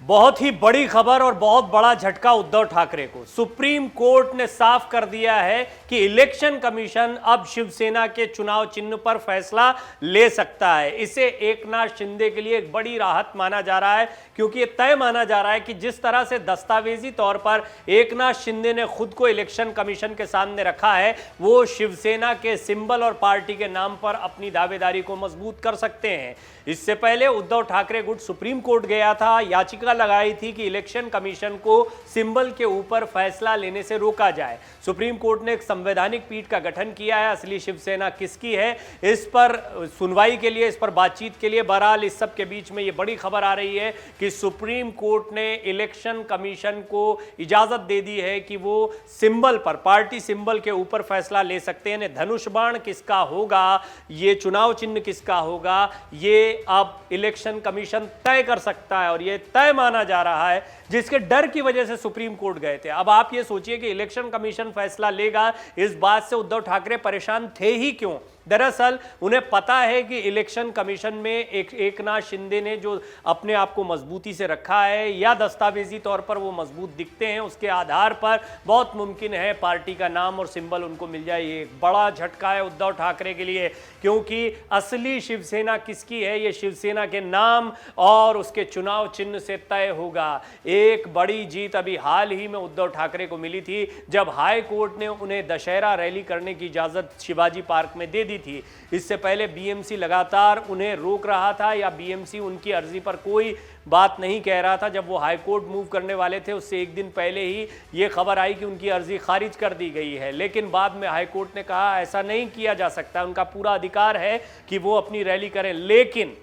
बहुत ही बड़ी खबर और बहुत बड़ा झटका उद्धव ठाकरे को। सुप्रीम कोर्ट ने साफ कर दिया है कि इलेक्शन कमीशन अब शिवसेना के चुनाव चिन्ह पर फैसला ले सकता है। इसे एकनाथ शिंदे के लिए एक बड़ी राहत माना जा रहा है, क्योंकि यह तय माना जा रहा है कि जिस तरह से दस्तावेजी तौर पर एकनाथ शिंदे ने खुद को इलेक्शन कमीशन के सामने रखा है, वो शिवसेना के सिंबल और पार्टी के नाम पर अपनी दावेदारी को मजबूत कर सकते हैं। इससे पहले उद्धव ठाकरे गुट सुप्रीम कोर्ट गया था, याचिका लगाई थी कि इलेक्शन कमीशन को सिंबल के ऊपर फैसला लेने से रोका जाए। सुप्रीम कोर्ट ने एक संवैधानिक पीठ का गठन किया है। असली शिवसेना किसकी है, इस पर सुनवाई के लिए, इस पर बातचीत के लिए, बहरहाल इस सब के बीच में ये बड़ी खबर आ रही है कि सुप्रीम कोर्ट ने इलेक्शन कमीशन को इजाजत दे दी है कि वो सिंबल पर, पार्टी सिंबल के ऊपर फैसला ले सकते हैं। धनुष बाण किसका होगा, ये चुनाव चिन्ह किसका होगा, ये अब इलेक्शन कमीशन तय कर सकता है और ये तय माना जा रहा है, जिसके डर की वजह से सुप्रीम कोर्ट गए थे। अब आप ये सोचिए कि इलेक्शन कमीशन फैसला लेगा, इस बात से उद्धव ठाकरे परेशान थे ही क्यों। दरअसल उन्हें पता है कि इलेक्शन कमीशन में एकनाथ शिंदे ने जो अपने आप को मजबूती से रखा है, या दस्तावेजी तौर पर वो मजबूत दिखते हैं, उसके आधार पर बहुत मुमकिन है पार्टी का नाम और सिंबल उनको मिल जाए। ये एक बड़ा झटका है उद्धव ठाकरे के लिए, क्योंकि असली शिवसेना किसकी है, ये शिवसेना के नाम और उसके चुनाव चिन्ह से तय होगा। एक बड़ी जीत अभी हाल ही में उद्धव ठाकरे को मिली थी, जब हाई कोर्ट ने उन्हें दशहरा रैली करने की इजाजत शिवाजी पार्क में दे दी थी। इससे पहले बीएमसी लगातार उन्हें रोक रहा था, या बीएमसी उनकी अर्जी पर कोई बात नहीं कह रहा था। जब वो हाई कोर्ट मूव करने वाले थे, उससे एक दिन पहले ही ये खबर आई कि उनकी अर्जी खारिज कर दी गई है, लेकिन बाद में हाई कोर्ट ने कहा ऐसा नहीं किया जा सकता, उनका पूरा अधिकार है कि वो अपनी रैली करें। लेकिन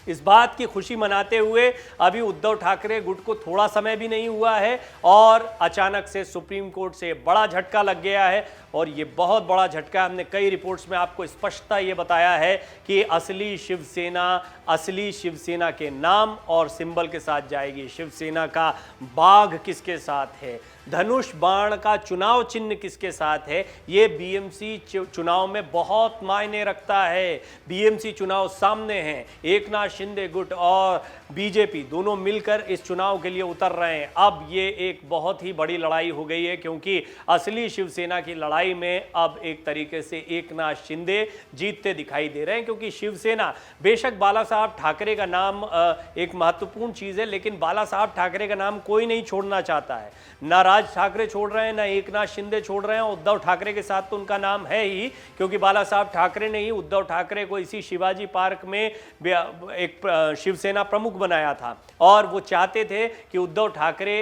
इस बात की खुशी मनाते हुए अभी उद्धव ठाकरे गुट को थोड़ा समय भी नहीं हुआ है और अचानक से सुप्रीम कोर्ट से बड़ा झटका लग गया है, और ये बहुत बड़ा झटका। हमने कई रिपोर्ट्स में आपको स्पष्टता ये बताया है कि असली शिवसेना के नाम और सिंबल के साथ जाएगी। शिवसेना का बाघ किसके साथ है, धनुष बाण का चुनाव चिन्ह किसके साथ है, ये बीएमसी चुनाव में बहुत मायने रखता है। बीएमसी चुनाव सामने हैं, एकनाथ शिंदे गुट और बीजेपी दोनों मिलकर इस चुनाव के लिए उतर रहे हैं। अब ये एक बहुत ही बड़ी लड़ाई हो गई है, क्योंकि असली शिवसेना की लड़ाई में अब एक तरीके से एकनाथ शिंदे जीतते दिखाई दे रहे हैं, क्योंकि शिवसेना, बेशक बाला साहब ठाकरे का नाम एक महत्वपूर्ण चीज है, लेकिन बाला साहब ठाकरे का नाम कोई नहीं छोड़ना चाहता है। ना राज ठाकरे छोड़ रहे हैं, ना एकनाथ शिंदे छोड़ रहे हैं। उद्धव ठाकरे के साथ तो उनका नाम है ही, क्योंकि बाला साहब ठाकरे ने ही उद्धव ठाकरे को इसी शिवाजी पार्क में एक शिवसेना प्रमुख बनाया था, और वो चाहते थे कि उद्धव ठाकरे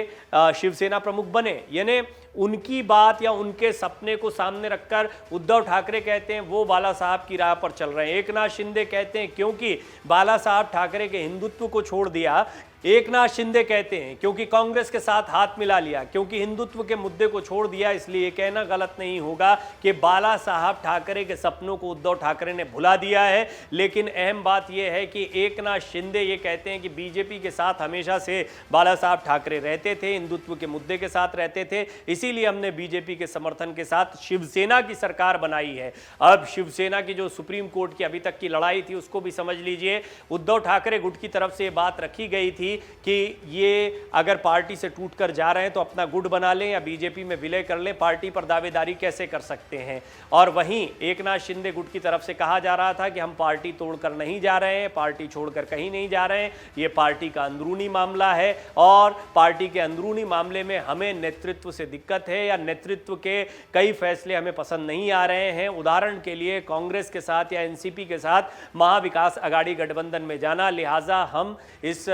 शिवसेना प्रमुख बने। यानी उनकी बात या उनके सपने को सामने रखकर उद्धव ठाकरे कहते हैं वो बाला साहब की राह पर चल रहे हैं। एकनाथ शिंदे कहते हैं क्योंकि बाला साहब ठाकरे के हिंदुत्व को छोड़ दिया। एकनाथ शिंदे कहते हैं क्योंकि कांग्रेस के साथ हाथ मिला लिया, क्योंकि हिंदुत्व के मुद्दे को छोड़ दिया। इसलिए ये कहना गलत नहीं होगा कि बाला साहब ठाकरे के सपनों को उद्धव ठाकरे ने भुला दिया है। लेकिन अहम बात यह है कि एकनाथ शिंदे ये कहते हैं कि बीजेपी के साथ हमेशा से बाला साहब ठाकरे रहते थे, हिंदुत्व के मुद्दे के साथ रहते थे, इसीलिए हमने बीजेपी के समर्थन के साथ शिवसेना की सरकार बनाई है। अब शिवसेना की जो सुप्रीम कोर्ट की अभी तक की लड़ाई थी, उसको भी समझ लीजिए। उद्धव ठाकरे गुट की तरफ से ये बात रखी गई थी कि ये अगर पार्टी से टूटकर जा रहे हैं तो अपना गुट बना लें या बीजेपी में विलय कर लें, पार्टी पर दावेदारी कैसे कर सकते हैं। और वहीं एकनाथ शिंदे गुट की तरफ से कहा जा रहा था कि हम पार्टी तोड़कर नहीं जा रहे हैं, पार्टी छोड़कर कहीं नहीं जा रहे हैं, ये पार्टी का अंदरूनी मामला है, और पार्टी के अंदरूनी मामले में हमें नेतृत्व से दिक्कत है, या नेतृत्व के कई फैसले हमें पसंद नहीं आ रहे हैं। उदाहरण के लिए कांग्रेस के साथ या एनसीपी के साथ महाविकास अघाड़ी गठबंधन में जाना, लिहाजा हम इस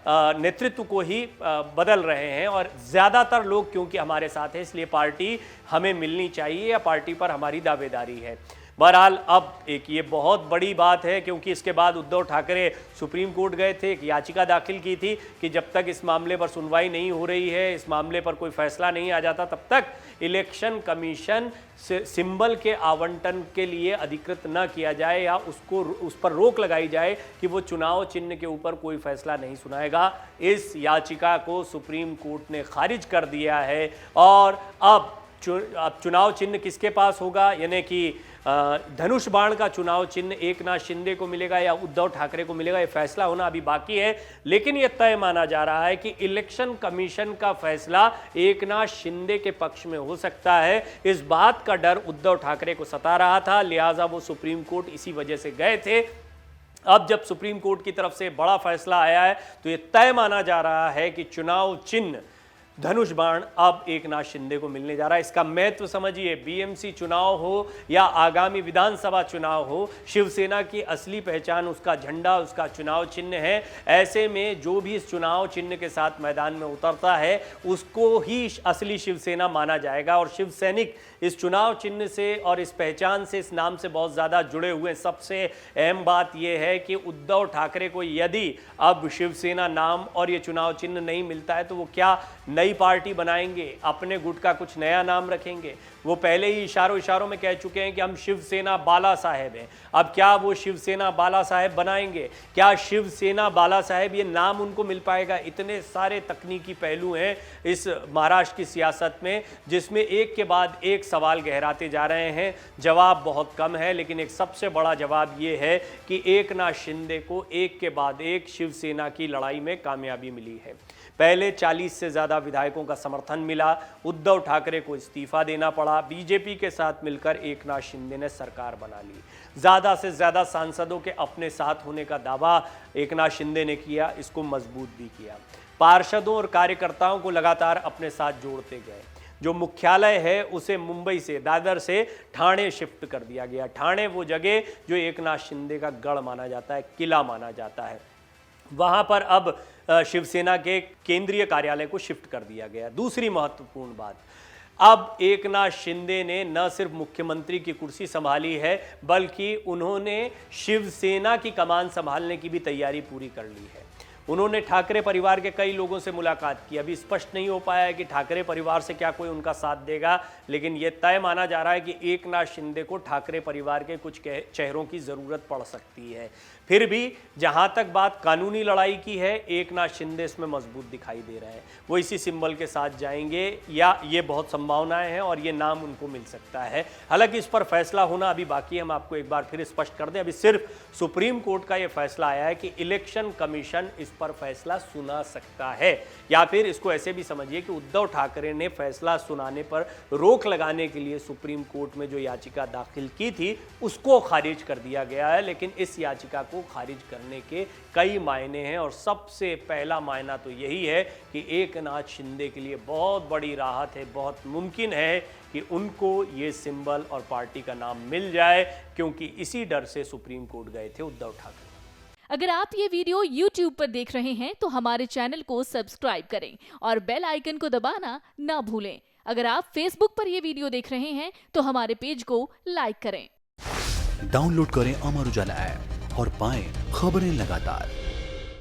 नेतृत्व को ही बदल रहे हैं, और ज्यादातर लोग क्योंकि हमारे साथ हैं, इसलिए पार्टी हमें मिलनी चाहिए या पार्टी पर हमारी दावेदारी है। बहरहाल अब एक ये बहुत बड़ी बात है, क्योंकि इसके बाद उद्धव ठाकरे सुप्रीम कोर्ट गए थे, एक याचिका दाखिल की थी कि जब तक इस मामले पर सुनवाई नहीं हो रही है, इस मामले पर कोई फैसला नहीं आ जाता, तब तक इलेक्शन कमीशन सिंबल के आवंटन के लिए अधिकृत न किया जाए, या उस पर रोक लगाई जाए कि वो चुनाव चिन्ह के ऊपर कोई फैसला नहीं सुनाएगा। इस याचिका को सुप्रीम कोर्ट ने खारिज कर दिया है, और अब चुनाव चिन्ह किसके पास होगा, यानी कि धनुष बाण का चुनाव चिन्ह एकनाथ शिंदे को मिलेगा या उद्धव ठाकरे को मिलेगा, ये फैसला होना अभी बाकी है। लेकिन यह तय माना जा रहा है कि इलेक्शन कमीशन का फैसला एकनाथ शिंदे के पक्ष में हो सकता है। इस बात का डर उद्धव ठाकरे को सता रहा था, लिहाजा वो सुप्रीम कोर्ट इसी वजह से गए थे। अब जब सुप्रीम कोर्ट की तरफ से बड़ा फैसला आया है तो यह तय माना जा रहा है कि चुनाव चिन्ह धनुष बाण अब एकनाथ शिंदे को मिलने जा रहा है। इसका महत्व समझिए, बीएमसी चुनाव हो या आगामी विधानसभा चुनाव हो, शिवसेना की असली पहचान उसका झंडा, उसका चुनाव चिन्ह है। ऐसे में जो भी इस चुनाव चिन्ह के साथ मैदान में उतरता है उसको ही असली शिवसेना माना जाएगा। और शिव सैनिक इस चुनाव चिन्ह से और इस पहचान से, इस नाम से बहुत ज़्यादा जुड़े हुए। सबसे अहम बात यह है कि उद्धव ठाकरे को यदि अब शिवसेना नाम और ये चुनाव चिन्ह नहीं मिलता है तो वो क्या नई पार्टी बनाएंगे, अपने गुट का कुछ नया नाम रखेंगे। वो पहले ही इशारों में कह चुके हैं कि हम शिवसेना बाला साहेब हैं। अब क्या वो शिवसेना बाला साहेब बनाएंगे? क्या शिवसेना बाला साहेब ये नाम उनको मिल पाएगा? इतने सारे तकनीकी पहलू हैं इस महाराष्ट्र की सियासत में, जिसमें एक के बाद एक सवाल गहराते जा रहे हैं। जवाब बहुत कम है, लेकिन एक सबसे बड़ा जवाब ये है कि एकनाथ शिंदे को एक के बाद एक शिवसेना की लड़ाई में कामयाबी मिली है। पहले 40 से ज़्यादा विधायकों का समर्थन मिला, उद्धव ठाकरे को इस्तीफा देना पड़ा, बीजेपी के साथ मिलकर एकनाथ शिंदे ने सरकार बना ली। ज़्यादा से ज़्यादा सांसदों के अपने साथ होने का दावा एकनाथ शिंदे ने किया, इसको मजबूत भी किया। पार्षदों और कार्यकर्ताओं को लगातार अपने साथ जोड़ते गए। जो मुख्यालय है उसे मुंबई से, दादर से ठाणे शिफ्ट कर दिया गया। ठाणे वो जगह जो एकनाथ शिंदे का गढ़ माना जाता है, किला माना जाता है, वहाँ पर अब शिवसेना के केंद्रीय कार्यालय को शिफ्ट कर दिया गया। दूसरी महत्वपूर्ण बात, अब एकनाथ शिंदे ने न सिर्फ मुख्यमंत्री की कुर्सी संभाली है, बल्कि उन्होंने शिवसेना की कमान संभालने की भी तैयारी पूरी कर ली है। उन्होंने ठाकरे परिवार के कई लोगों से मुलाकात की। अभी स्पष्ट नहीं हो पाया है कि ठाकरे परिवार से क्या कोई उनका साथ देगा, लेकिन यह तय माना जा रहा है कि एकनाथ शिंदे को ठाकरे परिवार के कुछ चेहरों की ज़रूरत पड़ सकती है। फिर भी जहां तक बात कानूनी लड़ाई की है, एकनाथ शिंदे इसमें मजबूत दिखाई दे रहे हैं। वो इसी सिंबल के साथ जाएंगे या ये बहुत संभावनाएं हैं और ये नाम उनको मिल सकता है। हालांकि इस पर फैसला होना अभी बाकी है। हम आपको एक बार फिर स्पष्ट कर दें, अभी सिर्फ सुप्रीम कोर्ट का ये फैसला आया है कि इलेक्शन कमीशन इस पर फैसला सुना सकता है, या फिर इसको ऐसे भी समझिए कि उद्धव ठाकरे ने फैसला सुनाने पर रोक लगाने के लिए सुप्रीम कोर्ट में जो याचिका दाखिल की थी उसको खारिज कर दिया गया है। लेकिन इस याचिका को खारिज करने के कई मायने हैं और सबसे पहला मायना तो यही है कि एकनाथ शिंदे के लिए बहुत बड़ी राहत है। बहुत मुमकिन है कि उनको ये सिंबल और पार्टी का नाम मिल जाए, क्योंकि इसी डर से सुप्रीम कोर्ट गए थे उद्धव ठाकरे। अगर आप ये वीडियो YouTube पर देख रहे हैं तो हमारे चैनल को सब्सक्राइब करें और बेल आइकन को दबाना ना भूलें। अगर आप Facebook पर ये वीडियो देख रहे हैं तो हमारे पेज को लाइक करें। डाउनलोड करें अमर उजाला ऐप और पाएं खबरें लगातार।